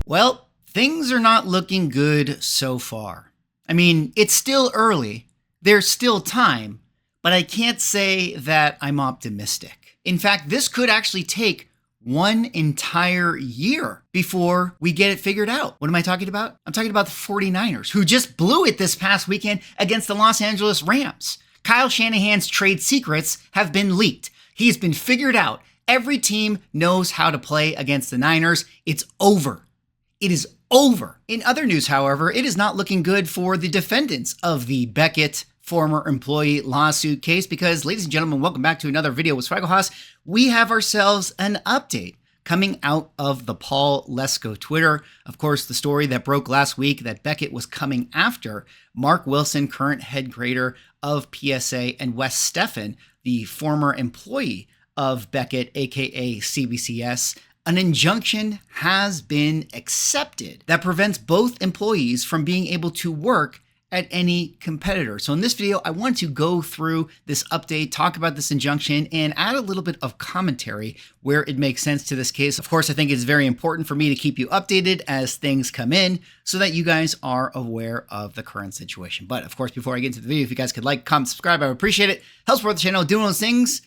Well, things are not looking good so far. I mean, it's still early, there's still time, but I can't say that I'm optimistic. In fact, this could actually take one entire year before we get it figured out. What am I talking about? I'm talking about the 49ers, who just blew it this past weekend against the Los Angeles Rams. Kyle Shanahan's trade secrets have been leaked. He's been figured out. Every team knows how to play against the Niners. It's over. It is over. In other news, however, it is not looking good for the defendants of the Beckett former employee lawsuit case because, ladies and gentlemen, welcome back to another video with Swaggle. We have ourselves an update coming out of the Paul Lesko Twitter. Of course, the story that broke last week that Beckett was coming after Mark Wilson, current head grader of PSA, and West Stephan, the former employee of Beckett, aka CBCS. An injunction has been accepted that prevents both employees from being able to work at any competitor. So in this video, I want to go through this update, talk about this injunction, and add a little bit of commentary where it makes sense to this case. Of course, I think it's very important for me to keep you updated as things come in so that you guys are aware of the current situation. But of course, before I get into the video, if you guys could like, comment, subscribe, I would appreciate it. Helps support the channel, doing those things.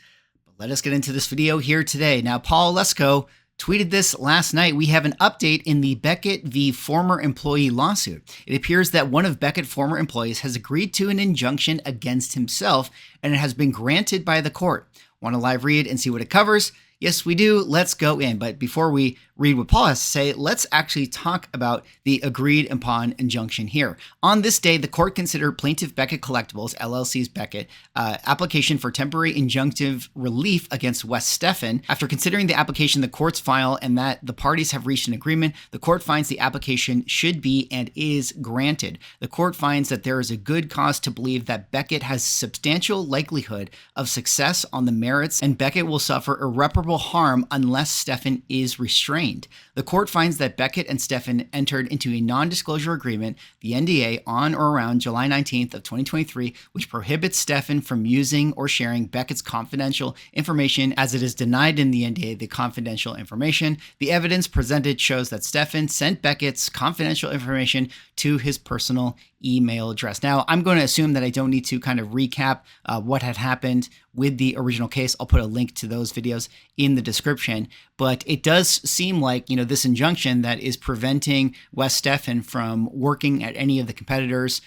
But let us get into this video here today. Now, Paul Lesko tweeted this last night. We have an update in the Beckett v. former employee lawsuit. It appears that one of Beckett's former employees has agreed to an injunction against himself, and it has been granted by the court. Want to live read and see what it covers? Yes, we do. Let's go in. But before we read what Paul has to say, let's actually talk about the agreed upon injunction here. On this day, the court considered Plaintiff Beckett Collectibles, LLC's Beckett, application for temporary injunctive relief against West Stephan. After considering the application, the court's file, and that the parties have reached an agreement, the court finds the application should be and is granted. The court finds that there is a good cause to believe that Beckett has substantial likelihood of success on the merits, and Beckett will suffer irreparable harm unless Stephan is restrained. The court finds that Beckett and Stephan entered into a non-disclosure agreement, the NDA, on or around July 19th of 2023, which prohibits Stephan from using or sharing Beckett's confidential information as it is denied in the NDA, the confidential information. The evidence presented shows that Stephan sent Beckett's confidential information to his personal email address. Now, I'm going to assume that I don't need to kind of recap what had happened with the original case. I'll put a link to those videos in the description, but it does seem like, this injunction that is preventing West Stephan from working at any of the competitors,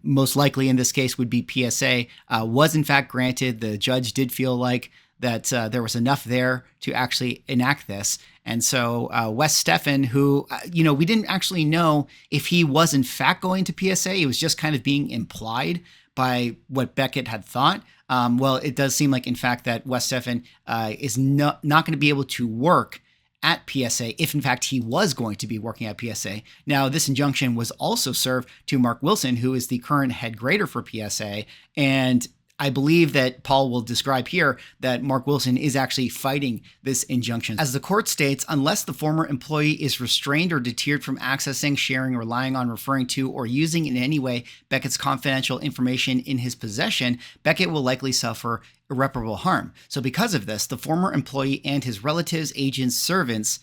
most likely in this case would be PSA, was in fact granted. The judge did feel like that there was enough there to actually enact this. And so West Stephan, who, we didn't actually know if he was in fact going to PSA. It was just kind of being implied by what Beckett had thought. Well, it does seem like, in fact, that West Stephan is not going to be able to work at PSA if in fact he was going to be working at PSA. Now, this injunction was also served to Mark Wilson, who is the current head grader for PSA, and I believe that Paul will describe here that Mark Wilson is actually fighting this injunction. As the court states, unless the former employee is restrained or deterred from accessing, sharing, relying on, referring to, or using in any way Beckett's confidential information in his possession, Beckett will likely suffer irreparable harm. So because of this, the former employee and his relatives, agents, servants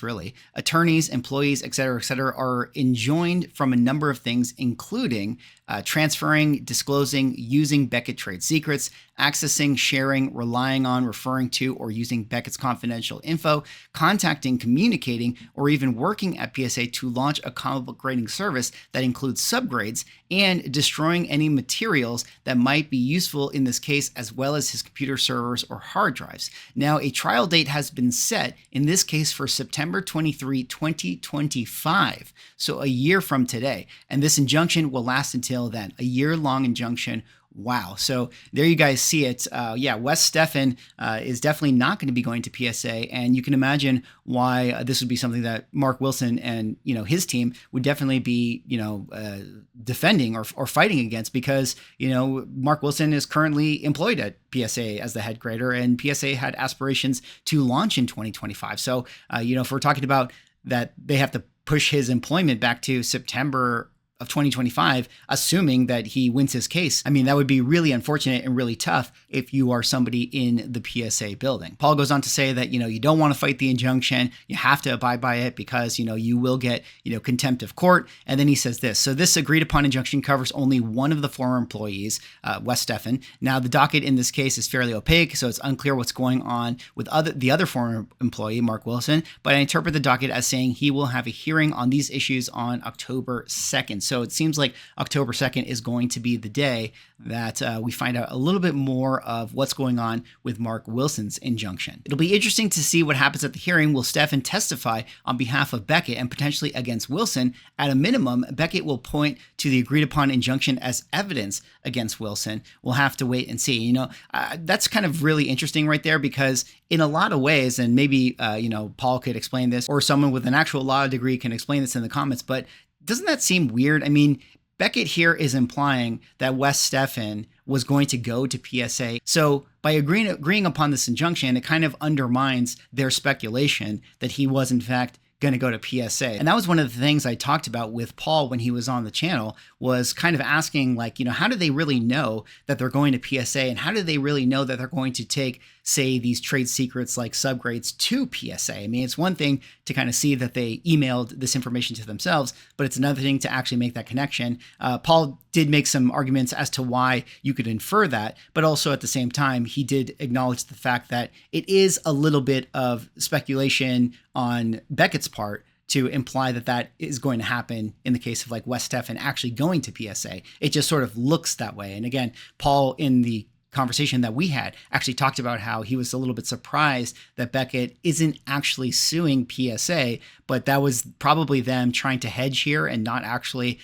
really, attorneys, employees, etc., are enjoined from a number of things, including transferring, disclosing, using Beckett trade secrets, accessing, sharing, relying on, referring to, or using Beckett's confidential info, contacting, communicating, or even working at PSA to launch a comic book grading service that includes subgrades, and destroying any materials that might be useful in this case, as well as his computer servers or hard drives. Now, a trial date has been set, in this case for September 23, 2025, so a year from today, and this injunction will last until then, a year-long injunction. Wow. So there you guys see it. West Stephan is definitely not going to be going to PSA. And you can imagine why this would be something that Mark Wilson and, his team would definitely be, defending or fighting against because, Mark Wilson is currently employed at PSA as the head grader, and PSA had aspirations to launch in 2025. So, if we're talking about that, they have to push his employment back to September of 2025, assuming that he wins his case. I mean, that would be really unfortunate and really tough if you are somebody in the PSA building. Paul goes on to say that, you don't want to fight the injunction. You have to abide by it because, you will get, contempt of court. And then he says this. So this agreed upon injunction covers only one of the former employees, West Stephan. Now, the docket in this case is fairly opaque, so it's unclear what's going on with the other former employee, Mark Wilson, but I interpret the docket as saying he will have a hearing on these issues on October 2nd. So it seems like October 2nd is going to be the day that we find out a little bit more of what's going on with Mark Wilson's injunction. It'll be interesting to see what happens at the hearing. Will Stephan testify on behalf of Beckett and potentially against Wilson? At a minimum, Beckett will point to the agreed upon injunction as evidence against Wilson. We'll have to wait and see. That's kind of really interesting right there, because in a lot of ways, and maybe, Paul could explain this, or someone with an actual law degree can explain this in the comments, but doesn't that seem weird? I mean, Beckett here is implying that West Stephan was going to go to PSA. So by agreeing upon this injunction, it kind of undermines their speculation that he was in fact going to go to PSA. And that was one of the things I talked about with Paul when he was on the channel, was kind of asking, like, how do they really know that they're going to PSA? And how do they really know that they're going to take, say, these trade secrets like subgrades to PSA? I mean, it's one thing to kind of see that they emailed this information to themselves, but it's another thing to actually make that connection. Paul did make some arguments as to why you could infer that, but also at the same time, he did acknowledge the fact that it is a little bit of speculation on Beckett's part to imply that that is going to happen in the case of like West Stephan actually going to PSA. It just sort of looks that way. And again, Paul, in the conversation that we had, actually talked about how he was a little bit surprised that Beckett isn't actually suing PSA, but that was probably them trying to hedge here and not actually,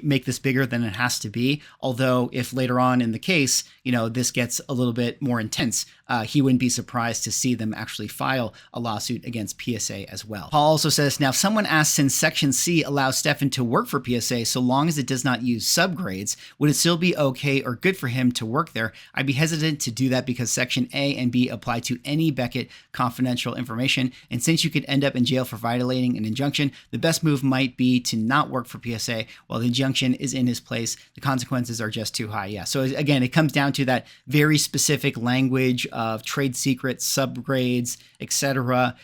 make this bigger than it has to be. Although if later on in the case, this gets a little bit more intense, he wouldn't be surprised to see them actually file a lawsuit against PSA as well. Paul also says, now someone asked, since Section C allows Stephan to work for PSA so long as it does not use subgrades, would it still be okay or good for him to work there? I'd be hesitant to do that because Section A and B apply to any Beckett confidential information. And since you could end up in jail for violating an injunction, the best move might be to not work for PSA while the injunction is in his place. The consequences are just too high. Yeah. So again, it comes down to that very specific language of trade secrets, subgrades, etc.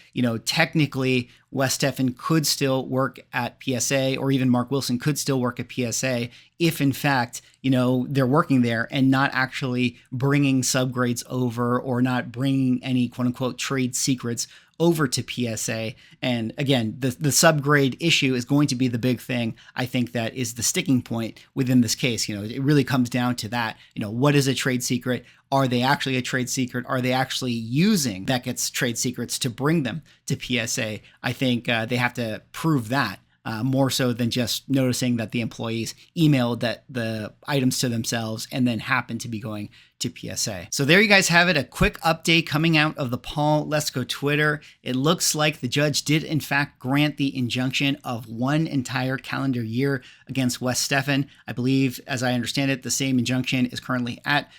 Technically, West Stephan could still work at PSA, or even Mark Wilson could still work at PSA if, in fact, they're working there and not actually bringing subgrades over or not bringing any quote unquote trade secrets over to PSA. And again, the subgrade issue is going to be the big thing. I think that is the sticking point within this case. It really comes down to that. What is a trade secret? Are they actually a trade secret? Are they actually using Beckett's trade secrets to bring them to PSA? I think they have to prove that. More so than just noticing that the employees emailed the items to themselves and then happened to be going to PSA. So there you guys have it, a quick update coming out of the Paul Lesko Twitter. It looks like the judge did in fact grant the injunction of 1 entire calendar year against West Stephan. I believe, as I understand it, the same injunction is currently at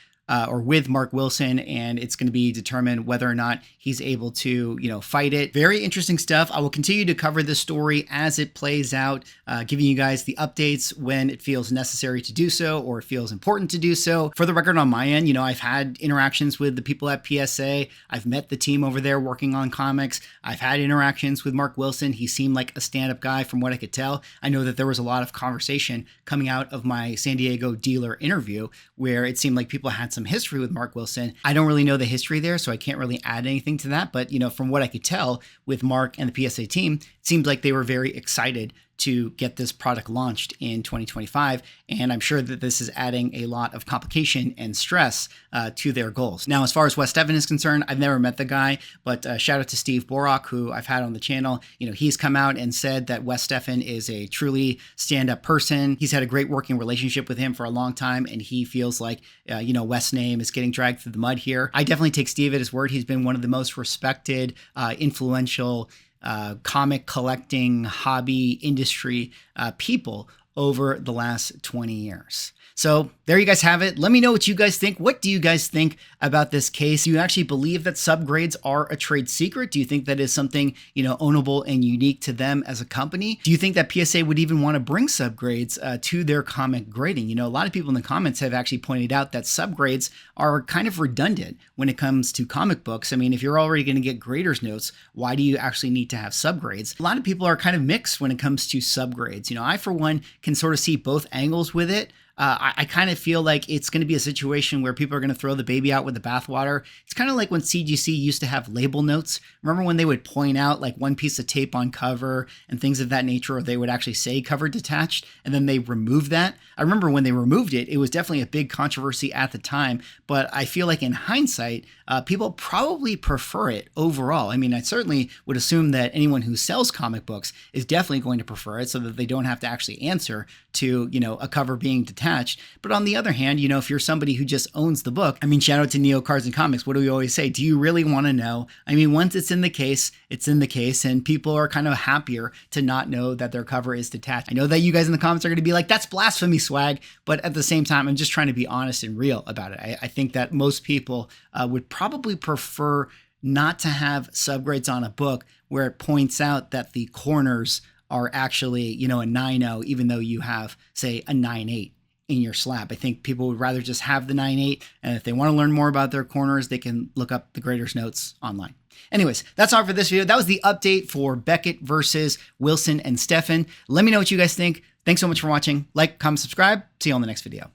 or with Mark Wilson, and it's going to be determined whether or not he's able to, fight it. Very interesting stuff. I will continue to cover this story as it plays out, giving you guys the updates when it feels necessary to do so or it feels important to do so. For the record, on my end, I've had interactions with the people at PSA. I've met the team over there working on comics. I've had interactions with Mark Wilson. He seemed like a stand-up guy from what I could tell. I know that there was a lot of conversation coming out of my San Diego dealer interview where it seemed like people had some history with Mark Wilson. I don't really know the history there, so I can't really add anything to that. But, from what I could tell with Mark and the PSA team, it seemed like they were very excited to get this product launched in 2025. And I'm sure that this is adding a lot of complication and stress to their goals. Now, as far as West Stephan is concerned, I've never met the guy, but shout out to Steve Borak, who I've had on the channel. He's come out and said that West Stephan is a truly stand-up person. He's had a great working relationship with him for a long time, and he feels like, West's name is getting dragged through the mud here. I definitely take Steve at his word. He's been one of the most respected, influential comic collecting hobby industry people over the last 20 years. So there you guys have it. Let me know what you guys think. What do you guys think about this case? Do you actually believe that subgrades are a trade secret? Do you think that is something, ownable and unique to them as a company? Do you think that PSA would even want to bring subgrades to their comic grading? A lot of people in the comments have actually pointed out that subgrades are kind of redundant when it comes to comic books. I mean, if you're already going to get graders notes, why do you actually need to have subgrades? A lot of people are kind of mixed when it comes to subgrades. I, for one, can sort of see both angles with it. I kind of feel like it's going to be a situation where people are going to throw the baby out with the bathwater. It's kind of like when CGC used to have label notes. Remember when they would point out like one piece of tape on cover and things of that nature, or they would actually say cover detached, and then they removed that? I remember when they removed it, it was definitely a big controversy at the time, but I feel like in hindsight, people probably prefer it overall. I mean, I certainly would assume that anyone who sells comic books is definitely going to prefer it so that they don't have to actually answer to, a cover being detached. But on the other hand, if you're somebody who just owns the book, I mean, shout out to Neo Cards and Comics. What do we always say? Do you really want to know? I mean, once it's in the case, it's in the case, and people are kind of happier to not know that their cover is detached. I know that you guys in the comments are going to be like, that's blasphemy, swag. But at the same time, I'm just trying to be honest and real about it. I think that most people would probably prefer not to have subgrades on a book where it points out that the corners are actually, a 9.0, even though you have, say, a 9.8 in your slab. I think people would rather just have the 9.8, and if they want to learn more about their corners, they can look up the graders notes online. Anyways, that's all for this video. That was the update for Beckett versus Wilson and Stephan. Let me know what you guys think. Thanks so much for watching. Like, comment, subscribe. See you on the next video.